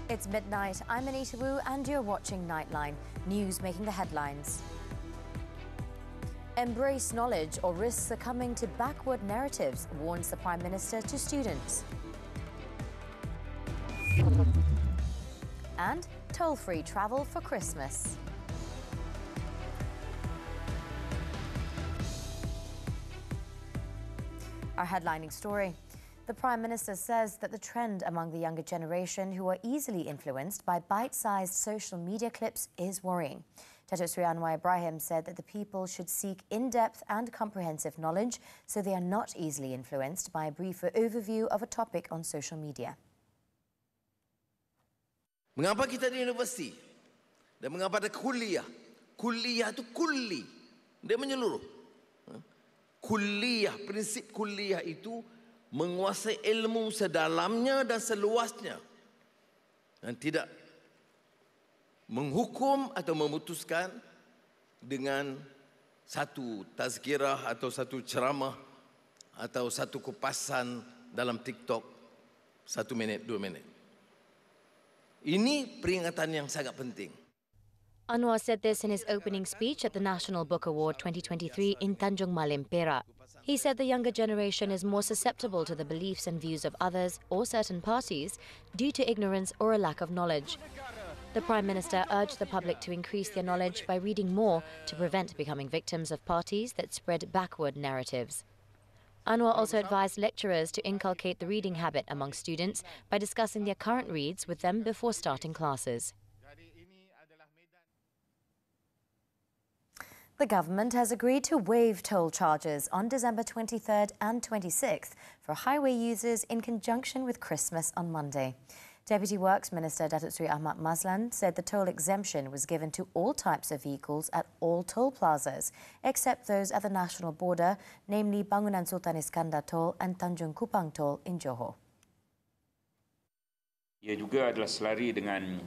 It's midnight. I'm Anita and you're watching Nightline, news making the headlines. Embrace knowledge or risk succumbing to backward narratives, warns the Prime Minister to students. And toll-free travel for Christmas. Our headlining story. The Prime Minister says that the trend among the younger generation who are easily influenced by bite-sized social media clips is worrying. Datuk Seri Anwar Ibrahim said that the people should seek in-depth and comprehensive knowledge so they are not easily influenced by a briefer overview of a topic on social media. Mengapa kita di universiti? Dan mengapa ada kuliah? Kuliah itu kulli. Dia menyeluruh. Kuliah, prinsip kuliah itu menguasai ilmu sedalamnya dan seluasnya dan tidak menghukum atau memutuskan dengan satu tazkirah atau satu ceramah atau satu kupasan dalam TikTok 1 minit, 2 minit. Ini peringatan yang sangat penting. Anwar said this in his opening speech at the National Book Award 2023 in Tanjung Malim, Perak. He said the younger generation is more susceptible to the beliefs and views of others or certain parties due to ignorance or a lack of knowledge. The Prime Minister urged the public to increase their knowledge by reading more to prevent becoming victims of parties that spread backward narratives. Anwar also advised lecturers to inculcate the reading habit among students by discussing their current reads with them before starting classes. The government has agreed to waive toll charges on December 23rd and 26th for highway users in conjunction with Christmas on Monday. Deputy Works Minister Datuk Seri Ahmad Mazlan said the toll exemption was given to all types of vehicles at all toll plazas, except those at the national border, namely Bangunan Sultan Iskandar Toll and Tanjung Kupang Toll in Johor. Ia juga adalah selari dengan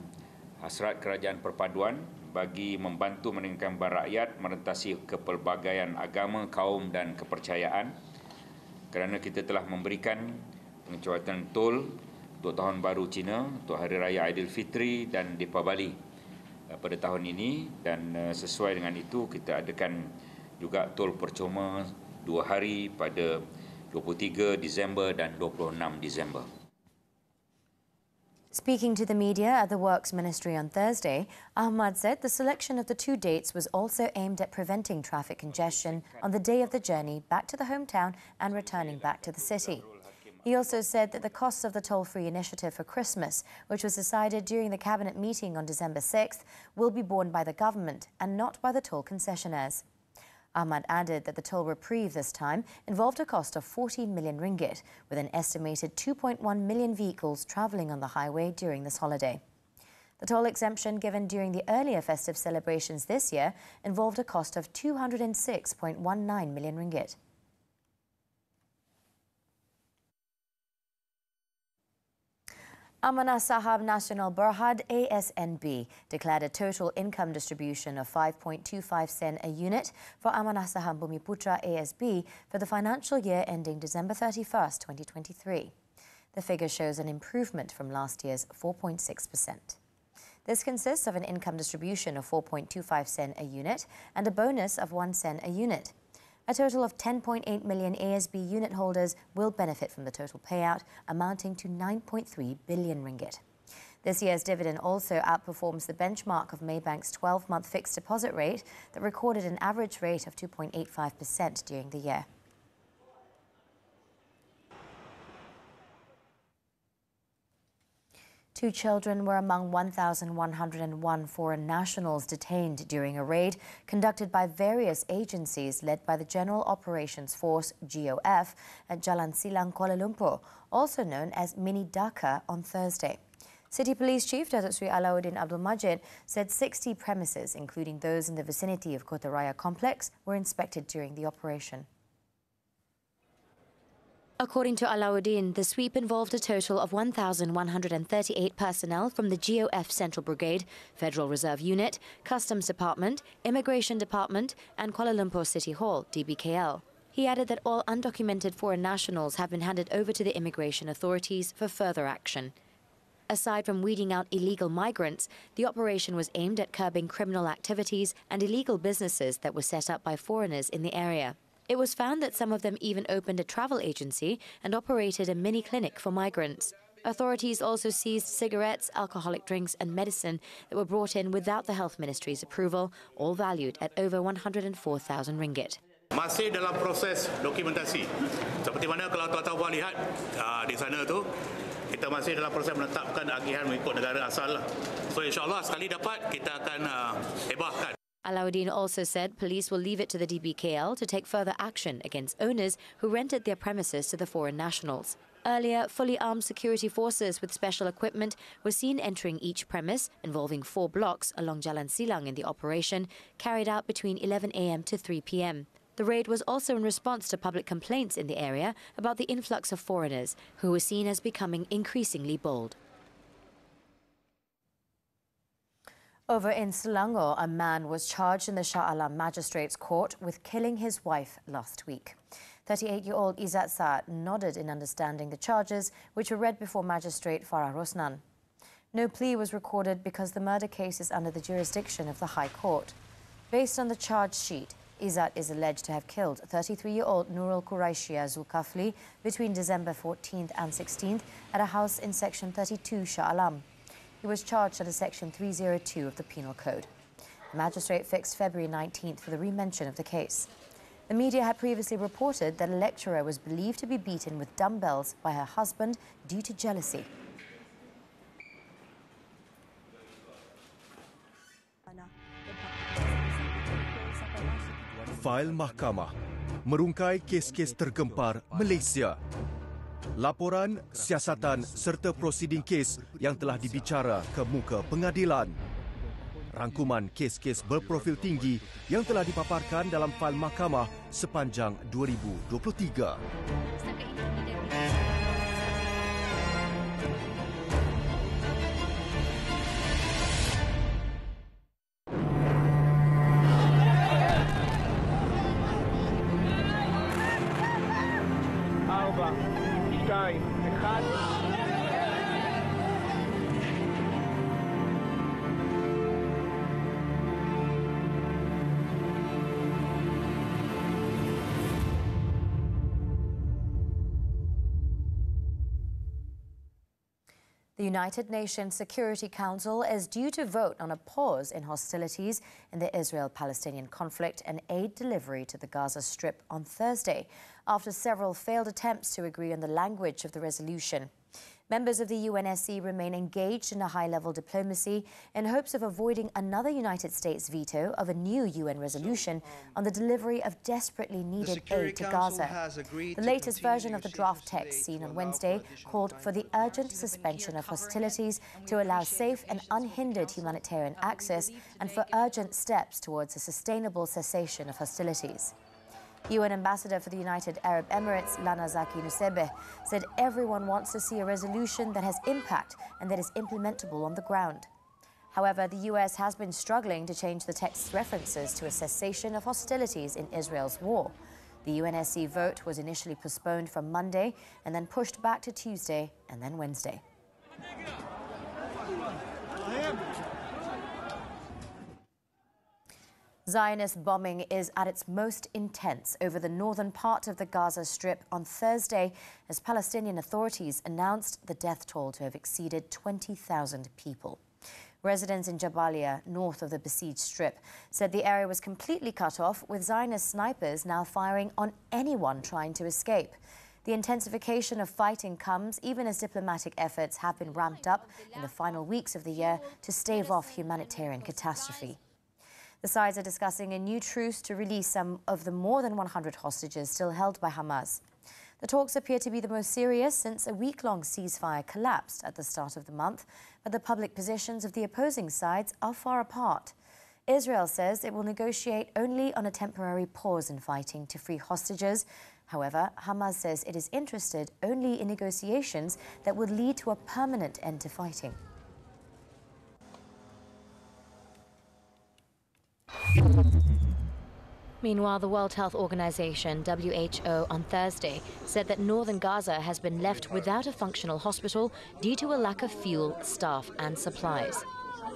hasrat kerajaan perpaduan bagi membantu meningkatkan beban rakyat merentasi kepelbagaian agama, kaum dan kepercayaan, kerana kita telah memberikan pengecualian tol untuk Tahun Baru Cina, untuk Hari Raya Aidilfitri dan Deepavali pada tahun ini, dan sesuai dengan itu kita adakan juga tol percuma 2 hari pada 23 Disember dan 26 Disember. Speaking to the media at the Works Ministry on Thursday, Ahmad said the selection of the 2 dates was also aimed at preventing traffic congestion on the day of the journey back to the hometown and returning back to the city. He also said that the costs of the toll-free initiative for Christmas, which was decided during the cabinet meeting on December 6th, will be borne by the government and not by the toll concessionaires. Ahmad added that the toll reprieve this time involved a cost of 40 million ringgit, with an estimated 2.1 million vehicles travelling on the highway during this holiday. The toll exemption given during the earlier festive celebrations this year involved a cost of 206.19 million ringgit. Amanah Saham Nasional Berhad ASNB declared a total income distribution of 5.25 sen a unit for Amanah Saham Bumiputra ASB for the financial year ending December 31st, 2023. The figure shows an improvement from last year's 4.6%. This consists of an income distribution of 4.25 sen a unit and a bonus of 1 sen a unit. A total of 10.8 million ASB unit holders will benefit from the total payout, amounting to 9.3 billion ringgit. This year's dividend also outperforms the benchmark of Maybank's 12-month fixed deposit rate that recorded an average rate of 2.85% during the year. Two children were among 1,101 foreign nationals detained during a raid conducted by various agencies led by the General Operations Force, GOF, at Jalan Silang, Kuala Lumpur, also known as Mini Dhaka, on Thursday. City Police Chief Datuk Seri Alauddin Abdul Majid said 60 premises, including those in the vicinity of Kota Raya complex, were inspected during the operation. According to Alauddin, the sweep involved a total of 1,138 personnel from the GOF Central Brigade, Federal Reserve Unit, Customs Department, Immigration Department and Kuala Lumpur City Hall, DBKL. He added that all undocumented foreign nationals have been handed over to the immigration authorities for further action. Aside from weeding out illegal migrants, the operation was aimed at curbing criminal activities and illegal businesses that were set up by foreigners in the area. It was found that some of them even opened a travel agency and operated a mini clinic for migrants. Authorities also seized cigarettes, alcoholic drinks and medicine that were brought in without the Health Ministry's approval, all valued at over 104,000 ringgit. Masih dalam proses dokumentasi. Seperti mana kalau tuan-tuan boleh lihat di sana tu, kita masih dalam proses menetapkan agihan mengikut negara asal. So insya-Allah sekali dapat kita akan hebahkan. Alauddin also said police will leave it to the DBKL to take further action against owners who rented their premises to the foreign nationals. Earlier, fully armed security forces with special equipment were seen entering each premise, involving 4 blocks along Jalan Silang in the operation, carried out between 11 a.m. to 3 p.m. The raid was also in response to public complaints in the area about the influx of foreigners, who were seen as becoming increasingly bold. Over in Selangor, a man was charged in the Shah Alam Magistrates Court with killing his wife last week. 38-year-old Izzat Saad nodded in understanding the charges, which were read before Magistrate Farah Rosnan. No plea was recorded because the murder case is under the jurisdiction of the High Court. Based on the charge sheet, Izzat is alleged to have killed 33-year-old Nurul Quraishia Zulkafli between December 14th and 16th at a house in Section 32 Shah Alam. He was charged under Section 302 of the Penal Code. The magistrate fixed February 19th for the remention of the case. The media had previously reported that a lecturer was believed to be beaten with dumbbells by her husband due to jealousy. Fail Mahkamah merungkai kes-kes tergempar Malaysia. Laporan, siasatan serta prosiding kes yang telah dibicara ke muka pengadilan. Rangkuman kes-kes berprofil tinggi yang telah dipaparkan dalam fail mahkamah sepanjang 2023. The United Nations Security Council is due to vote on a pause in hostilities in the Israel-Palestinian conflict and aid delivery to the Gaza Strip on Thursday, after several failed attempts to agree on the language of the resolution. Members of the UNSC remain engaged in a high-level diplomacy in hopes of avoiding another United States veto of a new UN resolution on the delivery of desperately needed aid to Gaza. The latest version of the draft text seen on Wednesday called for the urgent suspension of hostilities to allow safe and unhindered humanitarian access and for urgent steps towards a sustainable cessation of hostilities. UN Ambassador for the United Arab Emirates, Lana Zaki Nusebeh, said everyone wants to see a resolution that has impact and that is implementable on the ground. However, the US has been struggling to change the text's references to a cessation of hostilities in Israel's war. The UNSC vote was initially postponed from Monday and then pushed back to Tuesday and then Wednesday. Zionist bombing is at its most intense over the northern part of the Gaza Strip on Thursday as Palestinian authorities announced the death toll to have exceeded 20,000 people. Residents in Jabalia, north of the besieged Strip, said the area was completely cut off, with Zionist snipers now firing on anyone trying to escape. The intensification of fighting comes even as diplomatic efforts have been ramped up in the final weeks of the year to stave off humanitarian catastrophe. The sides are discussing a new truce to release some of the more than 100 hostages still held by Hamas. The talks appear to be the most serious since a week-long ceasefire collapsed at the start of the month, but the public positions of the opposing sides are far apart. Israel says it will negotiate only on a temporary pause in fighting to free hostages. However, Hamas says it is interested only in negotiations that would lead to a permanent end to fighting. Meanwhile, the World Health Organization, WHO, on Thursday said that northern Gaza has been left without a functional hospital due to a lack of fuel, staff and supplies.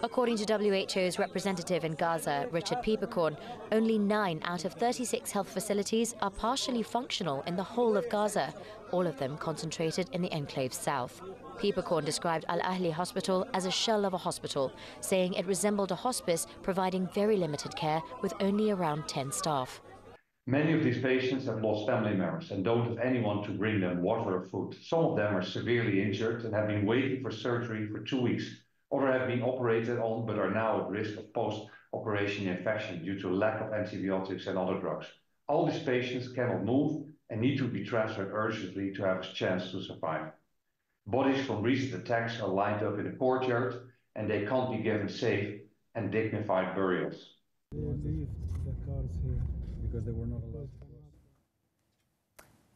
According to WHO's representative in Gaza, Richard Pieperkorn, only 9 out of 36 health facilities are partially functional in the whole of Gaza, all of them concentrated in the enclave's south. Pieperkorn described Al Ahli Hospital as a shell of a hospital, saying it resembled a hospice providing very limited care with only around 10 staff. Many of these patients have lost family members and don't have anyone to bring them water or food. Some of them are severely injured and have been waiting for surgery for 2 weeks. Others have been operated on but are now at risk of post-operation infection due to lack of antibiotics and other drugs. All these patients cannot move and need to be transferred urgently to have a chance to survive. Bodies from recent attacks are lined up in the courtyard and they can't be given safe and dignified burials.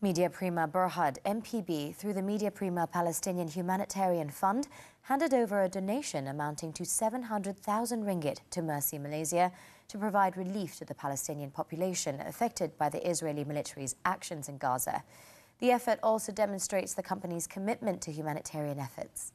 Media Prima Berhad, MPB, through the Media Prima Palestinian Humanitarian Fund, handed over a donation amounting to 700,000 ringgit to Mercy Malaysia to provide relief to the Palestinian population affected by the Israeli military's actions in Gaza. The effort also demonstrates the company's commitment to humanitarian efforts.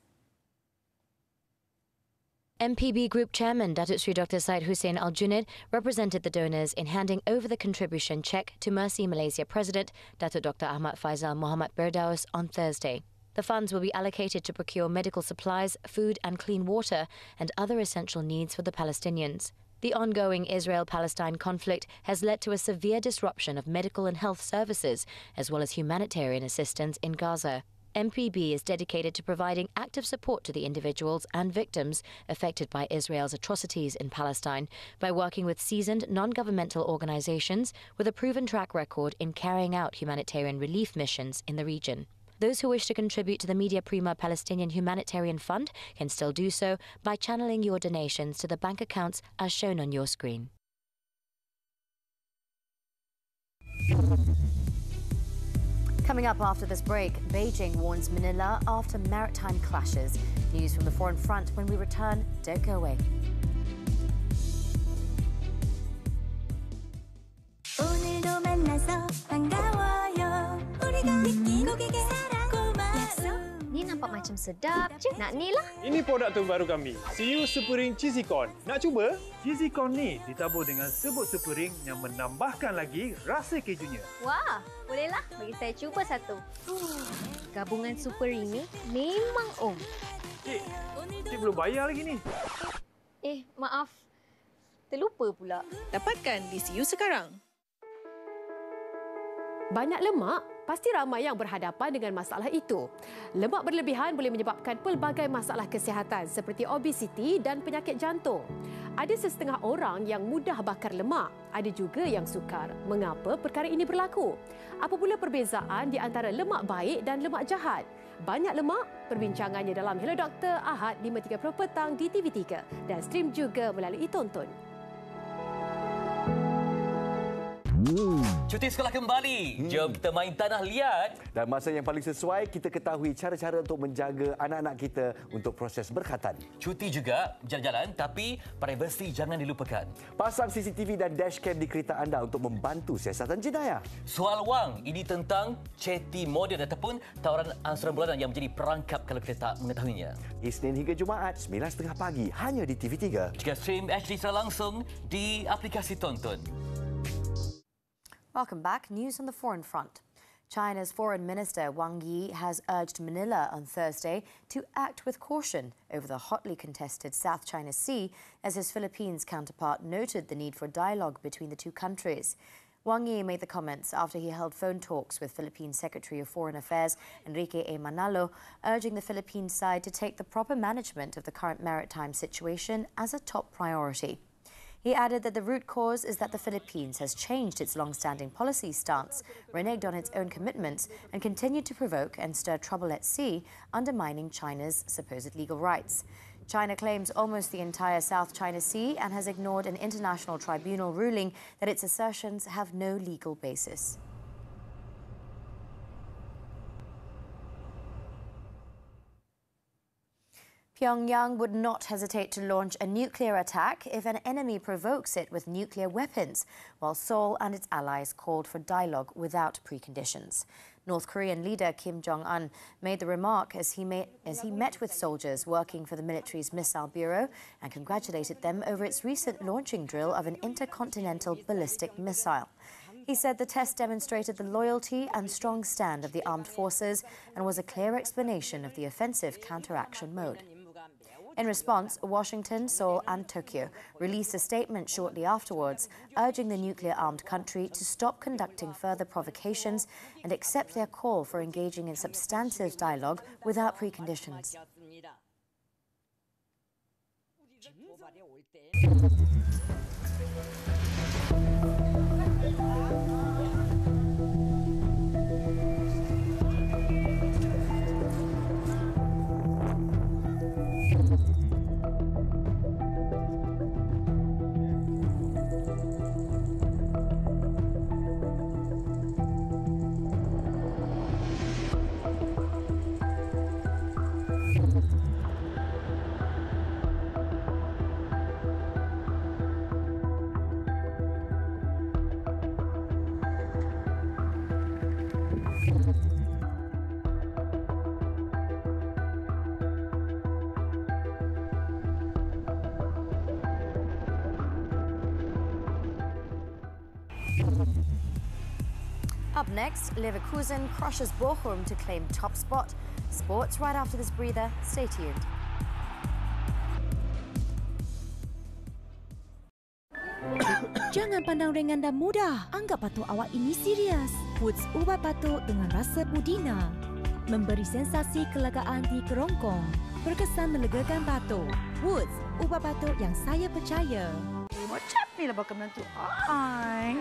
MPB Group Chairman Datuk Sri Dr. Syed Hussein Al-Junaid represented the donors in handing over the contribution cheque to Mercy Malaysia President Datuk Dr. Ahmad Faisal Muhammad Berdaus on Thursday. The funds will be allocated to procure medical supplies, food and clean water and other essential needs for the Palestinians. The ongoing Israel-Palestine conflict has led to a severe disruption of medical and health services, as well as humanitarian assistance in Gaza. MPB is dedicated to providing active support to the individuals and victims affected by Israel's atrocities in Palestine by working with seasoned non-governmental organizations with a proven track record in carrying out humanitarian relief missions in the region. Those who wish to contribute to the Media Prima Palestinian Humanitarian Fund can still do so by channeling your donations to the bank accounts as shown on your screen. Coming up after this break, Beijing warns Manila after maritime clashes. News from the foreign front when we return. Don't go away. Ni nampak macam sedap je. Nak ni lah. Ini produk terbaru kami, YiUrges Supering Cheesy Corn. Nak cuba? Cheesy Corn ni ditabur dengan sebut supering yang menambahkan lagi rasa kejunya. Wah, bolehlah. Bagi saya cuba satu. Gabungan supering ni memang Cik belum bayar lagi ni. Maaf. Terlupa pula. Dapatkan di YiUrges sekarang. Banyak lemak, pasti ramai yang berhadapan dengan masalah itu. Lemak berlebihan boleh menyebabkan pelbagai masalah kesihatan seperti obesiti dan penyakit jantung. Ada setengah orang yang mudah bakar lemak, ada juga yang sukar. Mengapa perkara ini berlaku? Apa pula perbezaan di antara lemak baik dan lemak jahat? Banyak lemak, perbincangannya dalam Hello Doktor Ahad 5.30 petang di TV3 dan stream juga melalui Tonton. Cuti sekolah kembali. Jom kita main tanah liat. Dan masa yang paling sesuai, kita ketahui cara-cara untuk menjaga anak-anak kita untuk proses berkhatan. Cuti juga, jalan-jalan, tapi privasi jangan dilupakan. Pasang CCTV dan dashcam di kereta anda untuk membantu siasatan jenayah. Soal wang, ini tentang chatty moden ataupun tawaran angsuran bulanan yang menjadi perangkap kalau kita tak mengetahuinya. Isnin hingga Jumaat, 9.30 pagi, hanya di TV3. Jika stream HD secara langsung di aplikasi Tonton. Welcome back. News on the foreign front. China's Foreign Minister Wang Yi has urged Manila on Thursday to act with caution over the hotly contested South China Sea, as his Philippines counterpart noted the need for dialogue between the two countries. Wang Yi made the comments after he held phone talks with Philippine Secretary of Foreign Affairs Enrique A. Manalo, urging the Philippine side to take the proper management of the current maritime situation as a top priority. He added that the root cause is that the Philippines has changed its long-standing policy stance, reneged on its own commitments, and continued to provoke and stir trouble at sea, undermining China's supposed legal rights. China claims almost the entire South China Sea and has ignored an international tribunal ruling that its assertions have no legal basis. Pyongyang would not hesitate to launch a nuclear attack if an enemy provokes it with nuclear weapons, while Seoul and its allies called for dialogue without preconditions. North Korean leader Kim Jong-un made the remark as he met with soldiers working for the military's Missile Bureau and congratulated them over its recent launching drill of an intercontinental ballistic missile. He said the test demonstrated the loyalty and strong stand of the armed forces and was a clear explanation of the offensive counteraction mode. In response, Washington, Seoul and Tokyo released a statement shortly afterwards, urging the nuclear-armed country to stop conducting further provocations and accept their call for engaging in substantive dialogue without preconditions. Up next, Leverkusen crushes Bochum to claim top spot. Sports right after this breather. Stay tuned. Jangan pandang ringan dan mudah. Anggap batuk awak ini serius. Woods ubat batuk dengan rasa pudina. Memberi sensasi kelegaan di kerongkong. Berkesan melegakan batuk. Woods ubat batuk yang saya percaya. Macam ni lah bakal menantu I.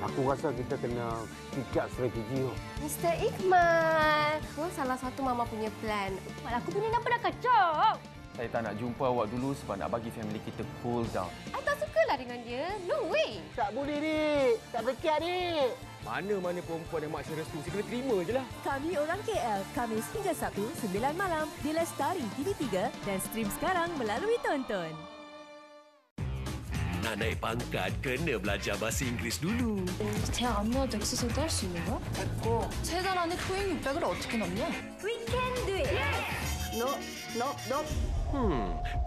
Aku rasa kita kena fikir strategi. Mr. Iqmal, kau salah satu mama punya plan. Aku punya nampak dah kacau. Saya tak nak jumpa awak dulu sebab nak bagi family kita cool down. I tak sukalah dengan dia. No way. Tak boleh, Dik. Tak berkiat, Dik. Mana-mana perempuan yang maksa restu, saya kena terima je lah. Kami Orang KL, Khamis hingga Sabtu, 9 malam di Lestari TV3 dan stream sekarang melalui Tonton. Nak naik pangkat, kena belajar bahasa Inggris dulu. 대학 안 나와도 엑서사이즈 할 수 있는 거야? 됐고, 3달 안에 토익 600을 어떻게 넘냐? We can do it! Yes! No.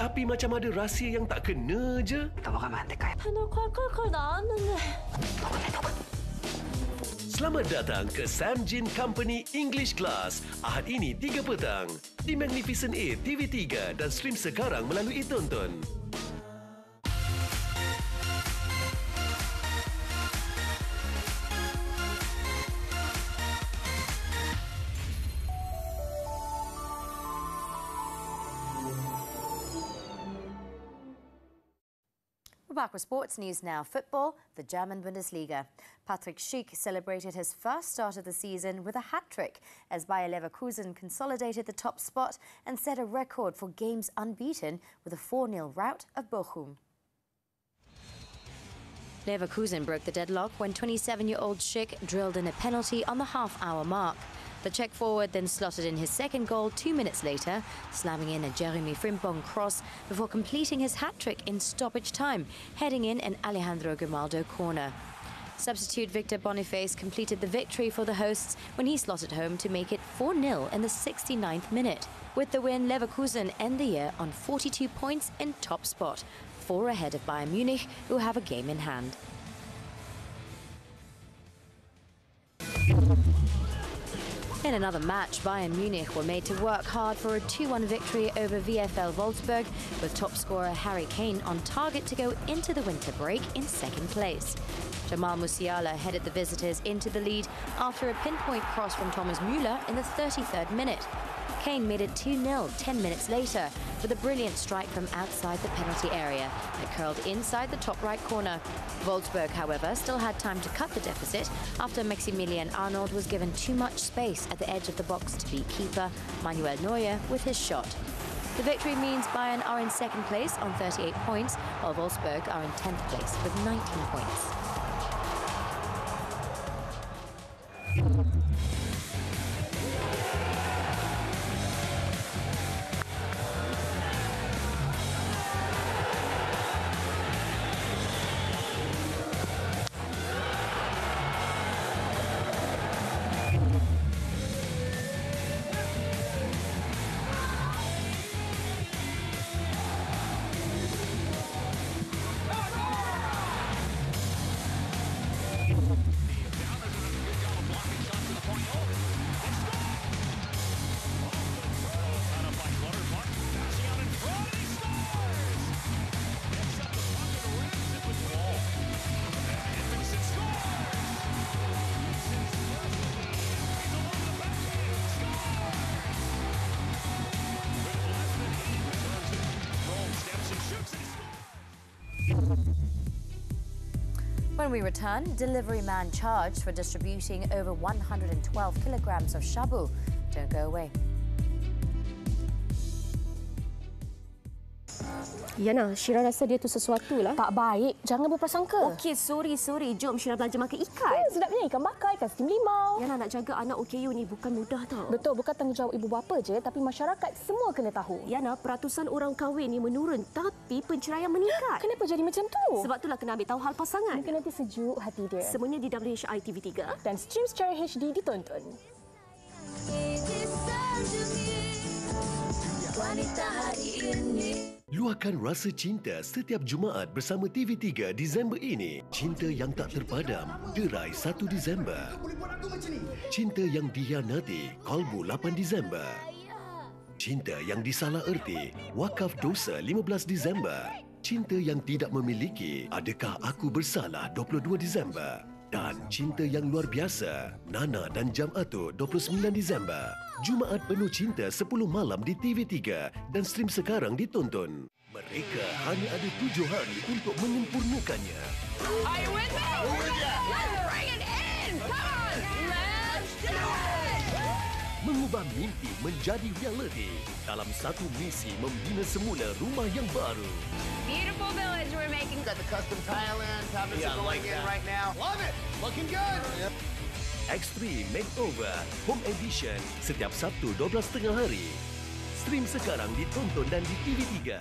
Tapi macam ada rahsia yang tak kena je. Kita bakal mati kayak. Panel 컬컬컬 나왔는데. Selamat datang ke Sam Jin Company English Class. Ahad ini 3 petang. Di Magnificent 8 TV3 dan stream sekarang melalui Tonton. We're back with sports news now. Football, the German Bundesliga. Hattrick Schick celebrated his first start of the season with a hat-trick as Bayer Leverkusen consolidated the top spot and set a record for games unbeaten with a 4-0 rout of Bochum. Leverkusen broke the deadlock when 27-year-old Schick drilled in a penalty on the half-hour mark. The Czech forward then slotted in his second goal 2 minutes later, slamming in a Jeremy Frimpong cross before completing his hat-trick in stoppage time, heading in an Alejandro Grimaldo corner. Substitute Victor Boniface completed the victory for the hosts when he slotted home to make it 4-0 in the 69th minute. With the win, Leverkusen end the year on 42 points in top spot, 4 ahead of Bayern Munich, who have a game in hand. In another match, Bayern Munich were made to work hard for a 2-1 victory over VfL Wolfsburg, with top scorer Harry Kane on target to go into the winter break in second place. Jamal Musiala headed the visitors into the lead after a pinpoint cross from Thomas Müller in the 33rd minute. Kane made it 2-0 10 minutes later with a brilliant strike from outside the penalty area that curled inside the top right corner. Wolfsburg, however, still had time to cut the deficit after Maximilian Arnold was given too much space at the edge of the box to beat keeper Manuel Neuer with his shot. The victory means Bayern are in second place on 38 points, while Wolfsburg are in 10th place with 19 points. When we return, delivery man charged for distributing over 112 kilograms of shabu. Don't go away. Yana, Syira rasa dia tu sesuatu lah. Tak baik. Jangan berprasangka. Okey, sorry. Jom Syira belanja makan ikan. Sedapnya ikan bakar, ikan steam limau. Yana, nak jaga anak OKU ni bukan mudah tau. Betul, bukan tanggungjawab ibu bapa je, tapi masyarakat semua kena tahu. Yana, peratusan orang kahwin ni menurun, tapi penceraian meningkat. Kenapa jadi macam tu? Sebab itulah kena ambil tahu hal pasangan. Mungkin nanti sejuk hati dia. Semuanya di WHI TV3. Dan stream secara HD ditonton. Wanita hari ini. Luahkan rasa cinta setiap Jumaat bersama TV3 Disember ini. Cinta yang tak terpadam, Derai 1 Disember. Cinta yang dihianati, Kolbu 8 Disember. Cinta yang disalah erti, Wakaf Dosa 15 Disember. Cinta yang tidak memiliki, Adakah Aku Bersalah 22 Disember. Dan cinta yang luar biasa, Nana dan Jam Atuk 29 Disember. Jumaat penuh cinta 10 malam di TV3 dan stream sekarang ditonton. Mereka hanya ada 7 hari untuk menyempurnakannya. Are you with me? Let's bring it in! Come on! Let's do it! Mengubah mimpi menjadi realiti dalam satu misi membina semula rumah yang baru. Beautiful village we're making. Got the custom Thailand cabinets going in right now. Love it! Looking good! Extreme Makeover Home Edition setiap Sabtu 12.30 hari. Stream sekarang ditonton dan di TV3.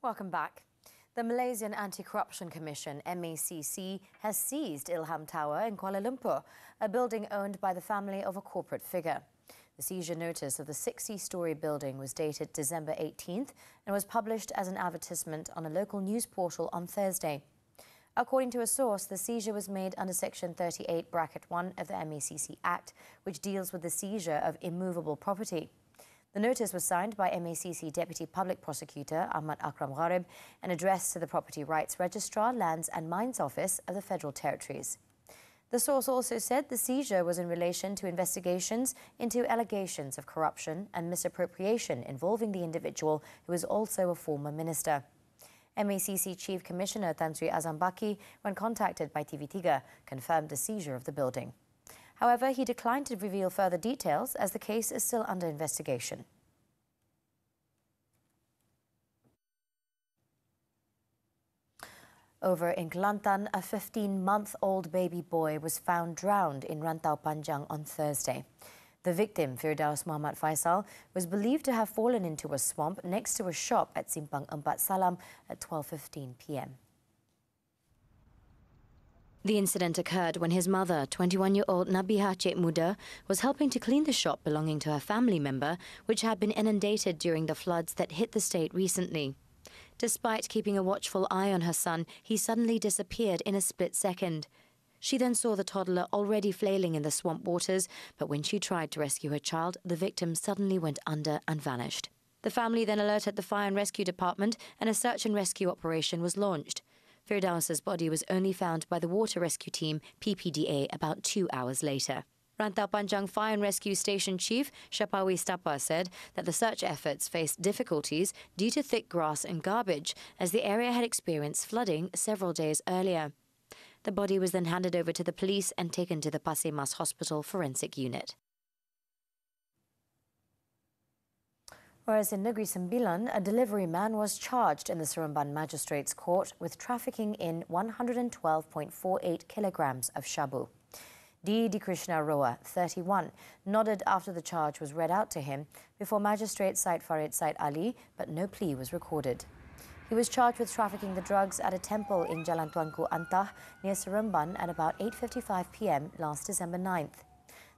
Welcome back. The Malaysian Anti-Corruption Commission, MACC, has seized Ilham Tower in Kuala Lumpur, a building owned by the family of a corporate figure. The seizure notice of the 60-storey building was dated December 18th and was published as an advertisement on a local news portal on Thursday. According to a source, the seizure was made under Section 38(1) of the MACC Act, which deals with the seizure of immovable property. The notice was signed by MACC Deputy Public Prosecutor Ahmad Akram Gharib and addressed to the Property Rights Registrar, Lands and Mines Office of the Federal Territories. The source also said the seizure was in relation to investigations into allegations of corruption and misappropriation involving the individual who is also a former minister. MACC Chief Commissioner Tan Sri Azam Baki, when contacted by TV3, confirmed the seizure of the building. However, he declined to reveal further details as the case is still under investigation. Over in Kelantan, a 15-month-old baby boy was found drowned in Rantau Panjang on Thursday. The victim, Firdaus Muhammad Faisal, was believed to have fallen into a swamp next to a shop at Simpang Empat Salam at 12:15 p.m. The incident occurred when his mother, 21-year-old Nabihah Cik Muda, was helping to clean the shop belonging to her family member, which had been inundated during the floods that hit the state recently. Despite keeping a watchful eye on her son, he suddenly disappeared in a split second. She then saw the toddler already flailing in the swamp waters, but when she tried to rescue her child, the victim suddenly went under and vanished. The family then alerted the Fire and Rescue Department and a search and rescue operation was launched. Firdaus's body was only found by the Water Rescue Team, PPDA, about 2 hours later. Rantau Panjang Fire and Rescue Station Chief Shapawi Stapa said that the search efforts faced difficulties due to thick grass and garbage, as the area had experienced flooding several days earlier. The body was then handed over to the police and taken to the Pasir Mas Hospital Forensic Unit. Whereas in Negeri Sembilan, a delivery man was charged in the Seremban Magistrates Court with trafficking in 112.48 kilograms of shabu. D. Krishna Roa, 31, nodded after the charge was read out to him before Magistrate Syed Farid Syed Ali, but no plea was recorded. He was charged with trafficking the drugs at a temple in Jalan Tuanku Antah near Seremban at about 8:55 p.m. last December 9th.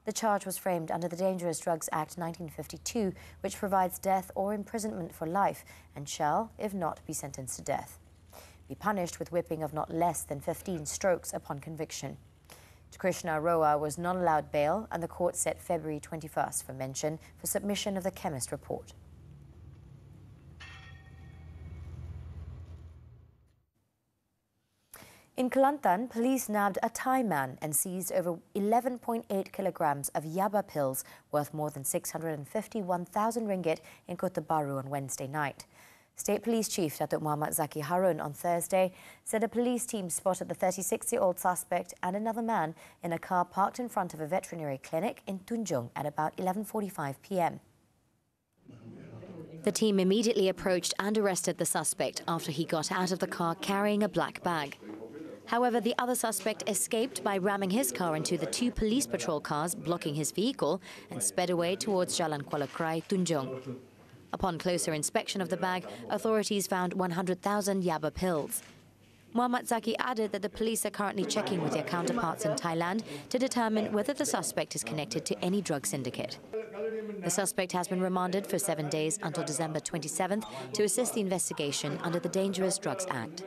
The charge was framed under the Dangerous Drugs Act 1952, which provides death or imprisonment for life and shall, if not, be sentenced to death. Be punished with whipping of not less than 15 strokes upon conviction. Krishna Roa was not allowed bail, and the court set February 21st for mention for submission of the chemist report. In Kelantan, police nabbed a Thai man and seized over 11.8 kilograms of yaba pills worth more than 651,000 ringgit in Kota Baru on Wednesday night. State Police Chief Datuk Muhammad Zaki Harun on Thursday said a police team spotted the 36-year-old suspect and another man in a car parked in front of a veterinary clinic in Tunjung at about 11:45 p.m. The team immediately approached and arrested the suspect after he got out of the car carrying a black bag. However, the other suspect escaped by ramming his car into the two police patrol cars blocking his vehicle and sped away towards Jalan Kuala Krai, Tunjung. Upon closer inspection of the bag, authorities found 100,000 yaba pills. Muhammad Zaki added that the police are currently checking with their counterparts in Thailand to determine whether the suspect is connected to any drug syndicate. The suspect has been remanded for 7 days until December 27th to assist the investigation under the Dangerous Drugs Act.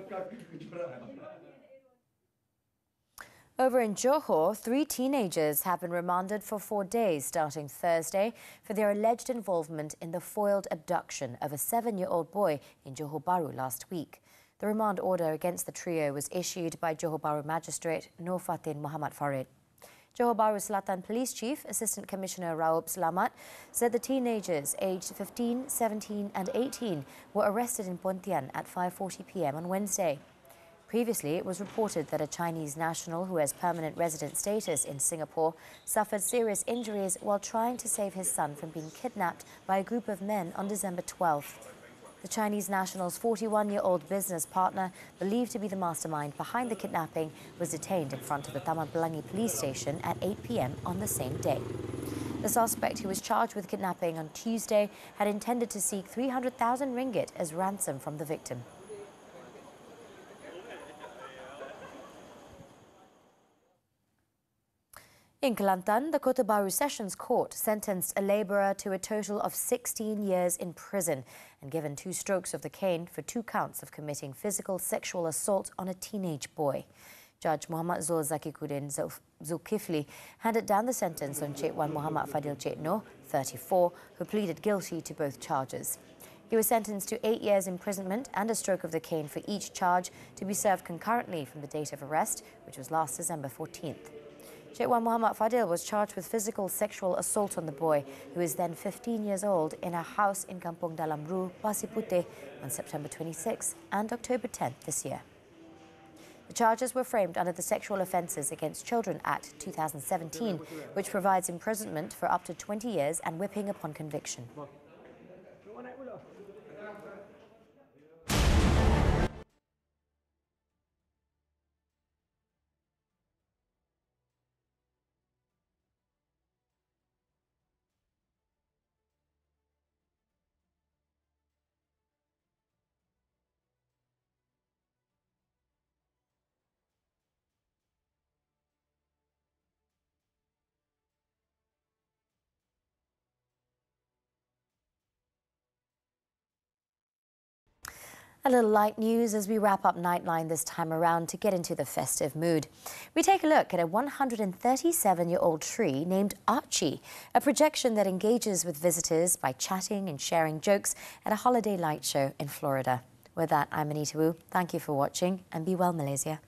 Over in Johor, 3 teenagers have been remanded for 4 days starting Thursday for their alleged involvement in the foiled abduction of a 7-year-old boy in Johor Bahru last week. The remand order against the trio was issued by Johor Bahru Magistrate Nur Fatin Muhammad Farid. Johor Bahru Selatan Police Chief Assistant Commissioner Raub Slamat said the teenagers aged 15, 17 and 18 were arrested in Pontian at 5:40 p.m. on Wednesday. Previously, it was reported that a Chinese national who has permanent resident status in Singapore suffered serious injuries while trying to save his son from being kidnapped by a group of men on December 12th. The Chinese national's 41-year-old business partner, believed to be the mastermind behind the kidnapping, was detained in front of the Taman Pelangi police station at 8 p.m. on the same day. The suspect, who was charged with kidnapping on Tuesday, had intended to seek 300,000 ringgit as ransom from the victim. In Kelantan, the Kota Bharu Sessions Court sentenced a labourer to a total of 16 years in prison and given 2 strokes of the cane for 2 counts of committing physical sexual assault on a teenage boy. Judge Muhammad Zul Zakikuddin Zulkifli handed down the sentence on Cik Wan Muhammad Fadil Cik Noh, 34, who pleaded guilty to both charges. He was sentenced to 8 years imprisonment and a stroke of the cane for each charge to be served concurrently from the date of arrest, which was last December 14th. Cik Wan Muhammad Fadil was charged with physical sexual assault on the boy, who is then 15 years old, in a house in Kampung Dalam Ru, Pasir Putih on September 26 and October 10th this year. The charges were framed under the Sexual Offences Against Children Act 2017, which provides imprisonment for up to 20 years and whipping upon conviction. A little light news as we wrap up Nightline this time around to get into the festive mood. We take a look at a 137-year-old tree named Archie, a projection that engages with visitors by chatting and sharing jokes at a holiday light show in Florida. With that, I'm Anita. Thank you for watching and be well, Malaysia.